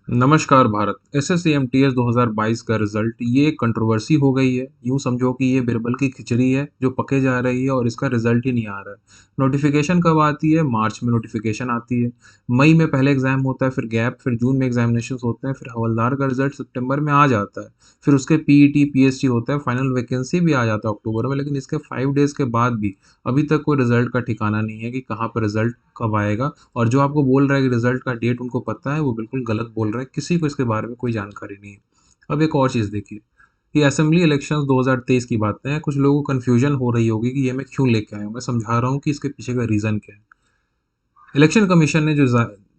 नमस्कार Bharat. SSC MTS 2022 का result ये एक कंट्रोवर्सी हो गई है। यूँ समझो कि ये बिरबल की खिचड़ी है जो पके जा रही है और इसका रिजल्ट ही नहीं आ रहा है। नोटिफिकेशन कब आती है? मार्च में नोटिफिकेशन आती है। मई में पहले एग्जाम होता है, फिर गैप, फिर जून में एग्जामिनेशन होते हैं, फिर हवलदार का रिजल्ट सितंबर में आ जाता है। फिर उसके पीईटी पीएसटी होता है, फाइनल वैकेंसी भी आ जाता है अक्टूबर में। लेकिन इसके 5 डेज के बाद भी अभी तक कोई रिजल्ट का ठिकाना नहीं है कि कहाँ पर रिजल्ट कब आएगा। और जो आपको बोल रहा है कि रिजल्ट का डेट उनको पता है, वो बिल्कुल गलत बोल रहा है। किसी को इसके बारे में कोई जानकारी नहीं है। अब एक और चीज़ देखिए, ये असेंबली इलेक्शंस 2023 की बातें हैं। कुछ लोगों को कन्फ्यूजन हो रही होगी कि ये मैं क्यों लेके आया हूँ। मैं समझा रहा हूँ कि इसके पीछे का रीज़न क्या है। इलेक्शन कमीशन ने जो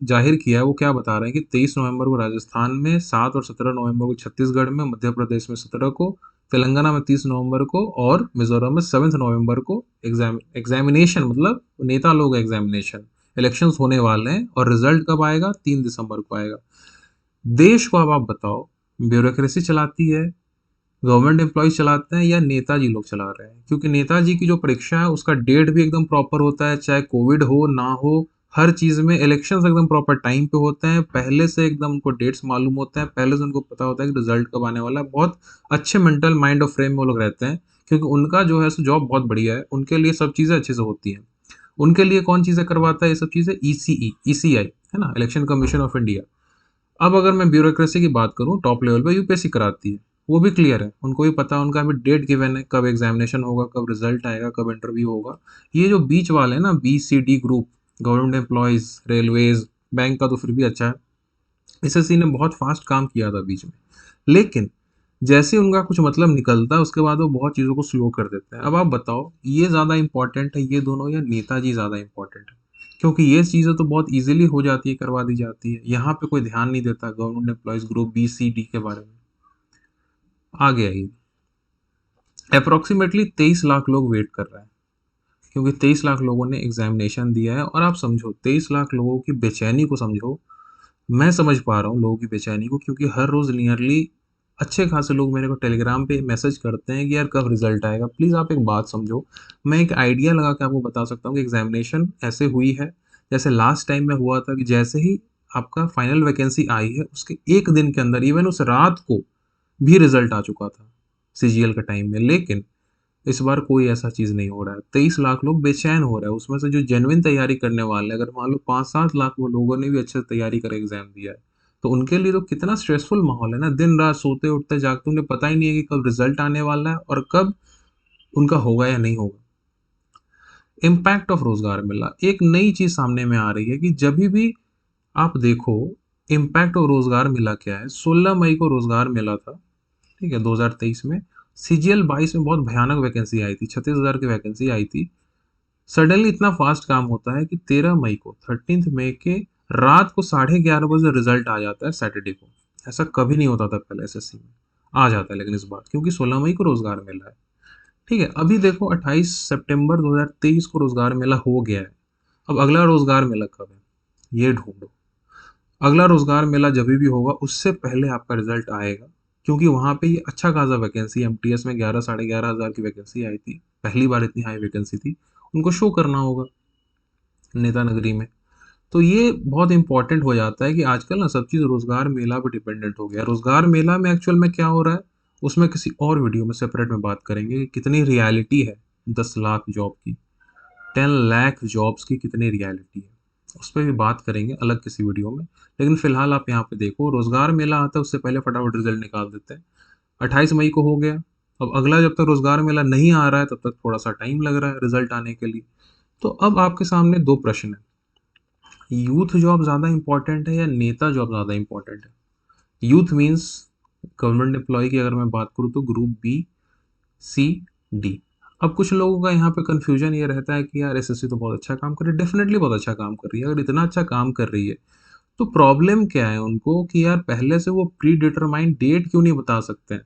जाहिर किया है वो क्या बता रहे हैं कि 23 नवंबर को राजस्थान में, 7 और 17 नवंबर को छत्तीसगढ़ में, मध्य प्रदेश में 17 को, तेलंगाना में 30 नवंबर को और मिजोरम में 7 नवंबर को एग्जामिनेशन, मतलब नेता लोग एग्जामिनेशन, इलेक्शंस होने वाले हैं। और रिजल्ट कब आएगा? 3 दिसंबर को आएगा। देश को अब आप बताओ, ब्यूरोक्रेसी चलाती है, गवर्नमेंट एम्प्लॉयज चलाते हैं, या नेताजी लोग चला रहे हैं? क्योंकि नेताजी की जो परीक्षा है उसका डेट भी एकदम प्रॉपर होता है, चाहे कोविड हो ना हो। हर चीज में इलेक्शंस एकदम प्रॉपर टाइम पे होते हैं। पहले से एकदम उनको डेट्स मालूम होते हैं, पहले से उनको पता होता है कि रिजल्ट कब आने वाला है। बहुत अच्छे मेंटल माइंड और फ्रेम में वो लोग रहते हैं, क्योंकि उनका जो है सो जॉब बहुत बढ़िया है। उनके लिए सब चीजें अच्छे से होती हैं। उनके लिए कौन चीजें करवाता है? ये सब चीजें ईसीआई है ना, इलेक्शन कमीशन ऑफ इंडिया। अब अगर मैं ब्यूरोक्रेसी की बात करूँ, टॉप लेवल पे यूपीएससी कराती है। वो भी क्लियर है, उनको भी पता है, उनका भी डेट गिवन है, कब एग्जामिनेशन होगा, कब रिजल्ट आएगा, कब इंटरव्यू होगा। ये जो बीच वाले हैं ना, B C D group, government employees, railways, bank का तो फिर भी अच्छा है। एसएससी ने बहुत फास्ट काम किया था बीच में। लेकिन जैसे ही उनका कुछ मतलब निकलता है उसके बाद वो बहुत चीज़ों को स्लो कर देते हैं। अब आप बताओ, ये ज़्यादा इंपॉर्टेंट है ये दोनों, या नेताजी ज़्यादा इंपॉर्टेंट है? क्योंकि ये चीज़ें तो बहुत इजीली हो जाती है, करवा दी जाती है। यहाँ पे कोई ध्यान नहीं देता government employees group B C D के बारे में। आगे आइए। अप्रोक्सीमेटली 23 लाख लोग वेट कर रहे हैं, क्योंकि 23 लाख लोगों ने एग्जामिनेशन दिया है। और आप समझो, 23 लाख लोगों की बेचैनी को समझो। मैं समझ पा रहा हूँ लोगों की बेचैनी को, क्योंकि हर रोज़ नियरली अच्छे खासे लोग मेरे को टेलीग्राम पे मैसेज करते हैं कि यार कब रिजल्ट आएगा। प्लीज़ आप एक बात समझो। मैं एक आइडिया लगा के आपको बता सकता हूँ कि एग्जामिनेशन ऐसे हुई है जैसे लास्ट टाइम में हुआ था, कि जैसे ही आपका फाइनल वैकेंसी आई है उसके एक दिन के अंदर, इवन उस रात को भी रिजल्ट आ चुका था सीजीएल के टाइम में। लेकिन इस बार कोई ऐसा चीज़ नहीं हो रहा है। 23 लाख लोग बेचैन हो रहे हैं। उसमें से जो जेन्युइन तैयारी करने वाले हैं, अगर मान लो 5-7 लाख वो लोगों ने भी अच्छे से तैयारी कर एग्जाम दिया है, तो उनके लिए तो कितना स्ट्रेसफुल माहौल है ना। दिन रात सोते उठते जागते, उन्हें पता ही नहीं है कि कब रिजल्ट आने वाला है और कब उनका होगा या नहीं होगा। इम्पैक्ट ऑफ रोजगार मेला, एक नई चीज सामने में आ रही है कि जब भी आप देखो, इम्पैक्ट ऑफ रोजगार मेला क्या है। 16 मई को रोजगार मेला था, ठीक है, 2023 में। सीजीएल 22 में बहुत भयानक वैकेंसी आई थी, 36,000 की वैकेंसी आई थी। सडनली इतना फास्ट काम होता है कि 13 मई को, 13 मई के रात को 11:30 बजे रिजल्ट आ जाता है सैटरडे को। ऐसा कभी नहीं होता था पहले एसएससी में। आ जाता है लेकिन इस बार, क्योंकि 16 मई को रोजगार मेला है। ठीक है, अभी देखो 28 सितंबर 2023 को रोजगार मेला हो गया है। अब अगला रोजगार मेला कब है ये ढूंढो। अगला रोजगार मेला जब भी होगा उससे पहले आपका रिजल्ट आएगा, क्योंकि वहां पे ये अच्छा खासा वैकेंसी, एमटीएस में 11-11,500 की वैकेंसी आई थी। पहली बार इतनी हाई वैकेंसी थी। उनको शो करना होगा नेता नगरी में। तो ये बहुत इंपॉर्टेंट हो जाता है कि आजकल ना सब चीज़ रोजगार मेला पे डिपेंडेंट हो गया। रोजगार मेला में एक्चुअल में क्या हो रहा है, उसमें किसी और वीडियो में सेपरेट में बात करेंगे कि कितनी रियलिटी है 10 लाख जॉब की, 10 लाख जॉब्स की कितनी रियलिटी है। उस पर भी बात करेंगे अलग किसी वीडियो में। लेकिन फिलहाल आप यहाँ पे देखो, रोजगार मेला आता है उससे पहले फटाफट रिजल्ट निकाल देते हैं। 28 मई को हो गया। अब अगला जब तक रोजगार मेला नहीं आ रहा है तब तक थोड़ा सा टाइम लग रहा है रिजल्ट आने के लिए। तो अब आपके सामने दो प्रश्न है, यूथ जॉब ज़्यादा इंपॉर्टेंट है या नेता जॉब ज़्यादा इंपॉर्टेंट है? यूथ मीन्स गवर्नमेंट एम्प्लॉय की अगर मैं बात करूँ तो ग्रुप बी सी डी। अब कुछ लोगों का यहाँ पे कंफ्यूजन ये रहता है कि यार एसएससी तो बहुत अच्छा काम कर रही है, डेफिनेटली बहुत अच्छा काम कर रही है। अगर इतना अच्छा काम कर रही है तो प्रॉब्लम क्या है उनको कि यार पहले से वो प्री डिटरमाइंड डेट क्यों नहीं बता सकते हैं?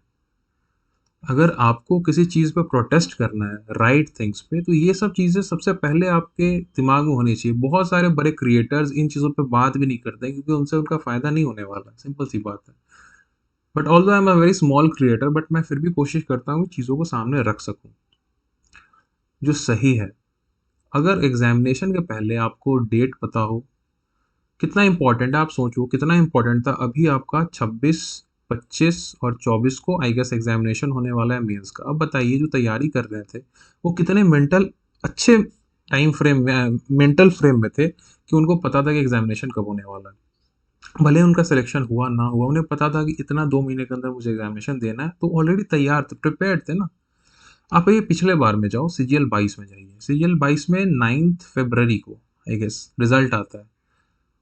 अगर आपको किसी चीज़ पे प्रोटेस्ट करना है, राइट थिंग्स पे, तो ये सब चीज़ें सबसे पहले आपके दिमाग में होनी चाहिए। बहुत सारे बड़े क्रिएटर्स इन चीज़ों पे बात भी नहीं करते हैं, क्योंकि उनसे उनका फ़ायदा नहीं होने वाला, सिंपल सी बात है। But although I am a very small creator, but मैं फिर भी कोशिश करता हूँ कि चीज़ों को सामने रख सकूँ, जो सही है। अगर एग्ज़ामिनेशन के पहले आपको डेट पता हो कितना इंपॉर्टेंट है, आप सोचो कितना इंपॉर्टेंट था। अभी आपका 26, 25 और 24 को आई गेस एग्जामिनेशन होने वाला है मेंस का। अब बताइए जो तैयारी कर रहे थे वो कितने मेंटल अच्छे टाइम फ्रेम में, मेंटल फ्रेम में थे कि उनको पता था कि एग्जामिनेशन कब होने वाला है। भले उनका सिलेक्शन हुआ ना हुआ, उन्हें पता था कि इतना 2 महीने के अंदर मुझे एग्जामिनेशन देना है, तो ऑलरेडी तैयार थे, प्रिपेयर्ड थे ना। आप ये पिछले बार में जाओ, सीजीएल 22 में जाइए। सीजीएल 22 में 9 फरवरी को आई गेस रिजल्ट आता है।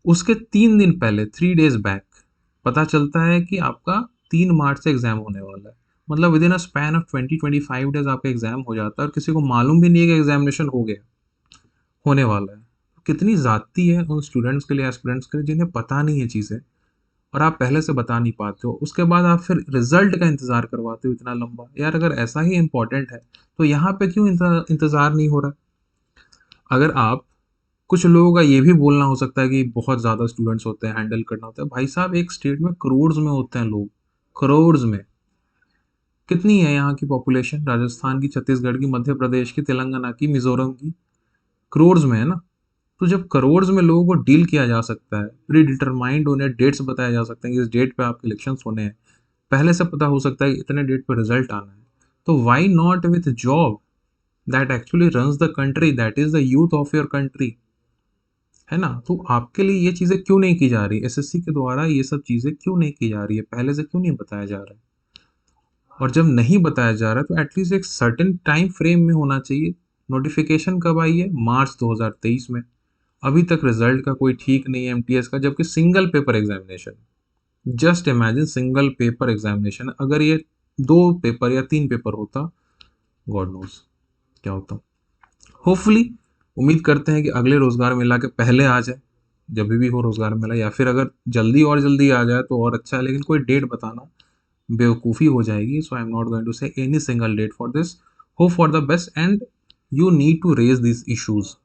उसके 3 दिन पहले, 3 डेज बैक, पता चलता है कि आपका 3 मार्च से एग्जाम होने वाला है। मतलब with in a span of 20-25 days आपका एग्जाम हो जाता है और किसी को मालूम भी नहीं है कि एग्जामिनेशन हो गया, होने वाला है। कितनी ज़्यादती है उन स्टूडेंट्स के लिए, एस्पिरेंट्स के लिए जिन्हें पता नहीं है चीज़ें, और आप पहले से बता नहीं पाते हो। उसके बाद आप फिर रिजल्ट का इंतज़ार करवाते हो इतना लंबा। यार अगर ऐसा ही इम्पोर्टेंट है तो यहाँ पे क्यों इंतज़ार नहीं हो रहा? अगर आप, कुछ लोगों का ये भी बोलना हो सकता है कि बहुत ज़्यादा स्टूडेंट्स होते हैं, हैंडल करना होता है। भाई साहब एक स्टेट में करोड़ में होते हैं लोग, करोड़ में। कितनी है यहाँ की पॉपुलेशन? राजस्थान की, छत्तीसगढ़ की, मध्य प्रदेश की, तेलंगाना की, मिजोरम की, करोड़ में है ना। तो जब करोड़ में लोगों को डील किया जा सकता है, प्री डिटरमाइंड उन्हें डेट्स बताए जा सकते हैं कि इस डेट पे आपके इलेक्शंस होने हैं, पहले से पता हो सकता है कि इतने डेट पे रिजल्ट आना है, तो why not with job that actually runs the country, that is the youth of your country, है ना? तो आपके लिए ये चीज़ें क्यों नहीं की जा रही? एसएससी के द्वारा ये सब चीज़ें क्यों नहीं की जा रही है? पहले से क्यों नहीं बताया जा रहा है? और जब नहीं बताया जा रहा है तो एटलीस्ट एक सर्टेन टाइम फ्रेम में होना चाहिए। नोटिफिकेशन कब आई है? मार्च 2023 में। अभी तक रिजल्ट का कोई ठीक नहीं है एमटीएस का, जबकि single paper examination. Just imagine, single paper examination. अगर ये 2 पेपर या 3 पेपर होता, गॉड नोस क्या होता। होपफुली, उम्मीद करते हैं कि अगले रोजगार मेला के पहले आ जाए, जब भी हो रोजगार मेला, या फिर अगर जल्दी और जल्दी आ जाए तो और अच्छा है, लेकिन कोई डेट बताना बेवकूफ़ी हो जाएगी। So I am not going to say any single date for this. Hope for the best and you need to raise this issues.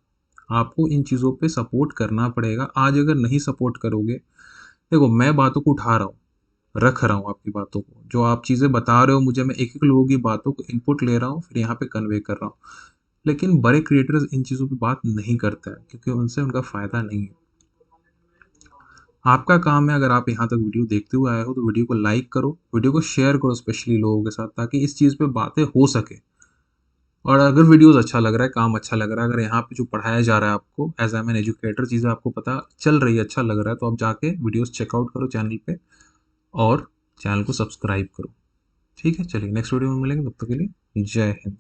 आपको इन चीज़ों पे सपोर्ट करना पड़ेगा। आज अगर नहीं सपोर्ट करोगे, देखो मैं बातों को उठा रहा हूँ, रख रहा हूँ आपकी बातों को, जो आप चीज़ें बता रहे हो मुझे, मैं एक एक लोगों की बातों को इनपुट ले रहा हूँ, फिर यहाँ पे कन्वे कर रहा हूँ। लेकिन बड़े क्रिएटर्स इन चीज़ों पे बात नहीं करते हैं क्योंकि उनसे उनका फ़ायदा नहीं है। आपका काम है, अगर आप यहाँ तक वीडियो देखते हुए आए हो तो वीडियो को लाइक करो, वीडियो को शेयर करो स्पेशली लोगों के साथ, ताकि इस चीज़ पे बातें हो सके। और अगर वीडियोस अच्छा लग रहा है, काम अच्छा लग रहा है, अगर यहाँ पे जो पढ़ाया जा रहा है आपको एज एम एन एजुकेटर, चीज़ें आपको पता चल रही है, अच्छा लग रहा है, तो आप जाके वीडियोस चेकआउट करो चैनल पे और चैनल को सब्सक्राइब करो। ठीक है, चलिए नेक्स्ट वीडियो में मिलेंगे, तब तक के लिए जय हिंद।